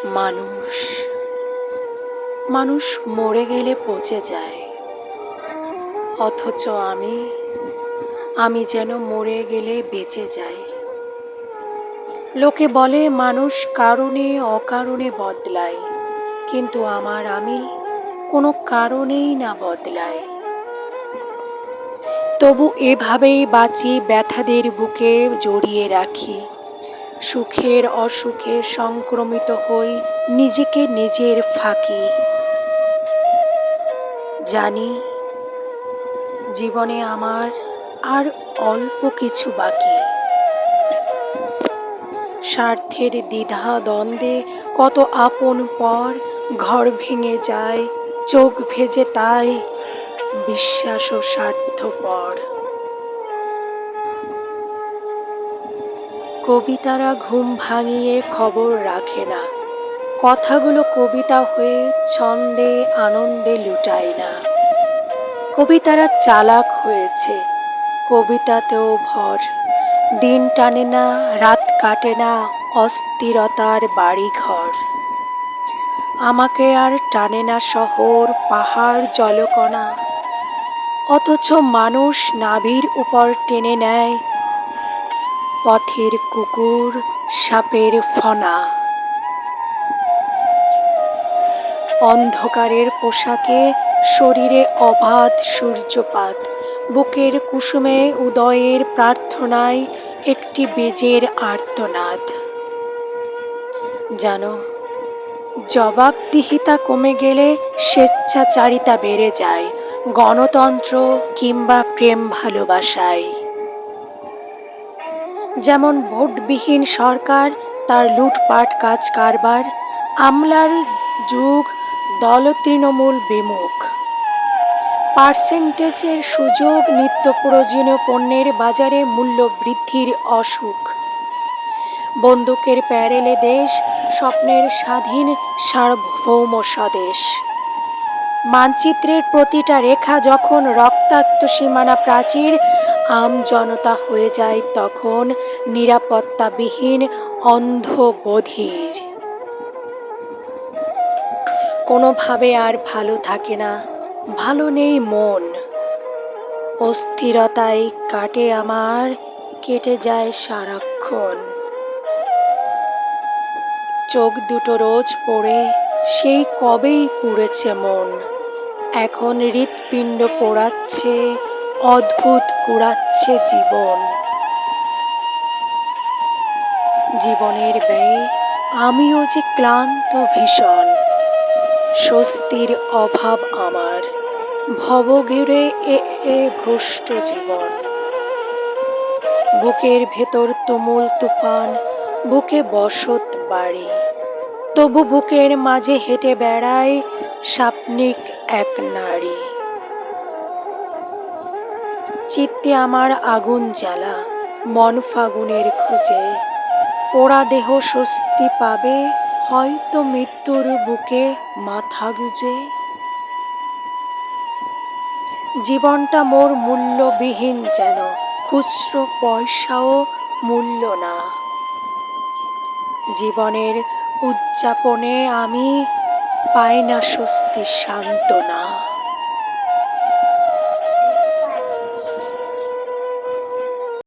মানুষ মানুষ মরে গেলে পচে যায়, অথচ আমি যেন মরে গেলে বেঁচে যাই। লোকে বলে মানুষ কারণে অকারণে বদলায়, কিন্তু আমি কোনো কারণেই না বদলাই। তবু এভাবেই বাঁচি, ব্যথাদের বুকে জড়িয়ে রাখি, সুখের অসুখে সংক্রমিত হই, নিজেকে নিজের ফাঁকি। জানি জীবনে আমার আর অল্প কিছু বাকি। স্বার্থের দ্বিধা দ্বন্দ্বে কত আপন পর ঘর ভেঙে যায়, চোখ ভেজে তাই বিশ্বাস ও স্বার্থপর। কবিতারা ঘুম ভাঙিয়ে খবর রাখে না, কথাগুলো কবিতা হয়ে ছন্দে আনন্দে লুটায় না। কবিতারা চালাক হয়েছে, কবিতাতেও ভর। দিন টানে না, রাত কাটে না, অস্থিরতার বাড়িঘর। আমাকে আর টানে না শহর পাহাড় জলকণা, অথচ মানুষ নাভির উপর টেনে নেয় পথের কুকুর সাপের ফনা। অন্ধকারের পোশাকে শরীরে অবাধ সূর্যপাত, বুকের কুসুমে উদয়ের প্রার্থনায় একটি বীজের আর্তনাদ। জানো, জবাবদিহিতা কমে গেলে স্বেচ্ছাচারিতা বেড়ে যায়, গণতন্ত্র কিংবা প্রেম ভালোবাসায়। যেমন ভোটবিহীন সরকার, তার লুটপাট কাজ কারবার, আমলার যুগ, দল তৃণমূল বিমুখ। পার্সেন্টেজের সুযোগ, নিত্য প্রয়োজনীয় পণ্যের বাজারে মূল্য বৃদ্ধির অসুখ। বন্দুকের প্যারেলে দেশ, স্বপ্নের স্বাধীন সার্বভৌম স্বদেশ। মানচিত্রের প্রতিটা রেখা যখন রক্তাক্ত সীমানা প্রাচীর, আমজনতা হয়ে যায় তখন নিরাপত্তাবিহীন অন্ধ বধির। কোনোভাবে আর ভালো থাকে না, ভালো নেই মন। অস্থিরতায় কাটে আমার, কেটে যায় সারাক্ষণ। চোখ দুটো রোজ পড়ে সেই কবেই পুড়েছে মন, এখন হৃৎপিণ্ড পোড়াচ্ছে, অদ্ভুত কুড়াচ্ছে জীবন। জীবনের ব্যয়ে আমিও যে ক্লান্ত ভীষণ, স্বস্তির অভাব আমার, ভবঘুরে এ ভ্রষ্ট জীবন। বুকের ভেতর তুমুল তুফান, বুকে বসত বাড়ি, তবু বুকের মাঝে হেঁটে বেড়ায় স্বাপ্নিক এক নারী। চিত্তে আমার আগুন জ্বালা, মন ফাগুনের খোঁজে, পোড়া দেহ স্বস্তি পাবে হয়তো মৃত্যুর বুকে মাথা গুজে। জীবনটা মোর মূল্যবিহীন যেন, খুচরো পয়সাও মূল্য না। জীবনের উদযাপনে আমি পাই না স্বস্তির সান্ত্বনা।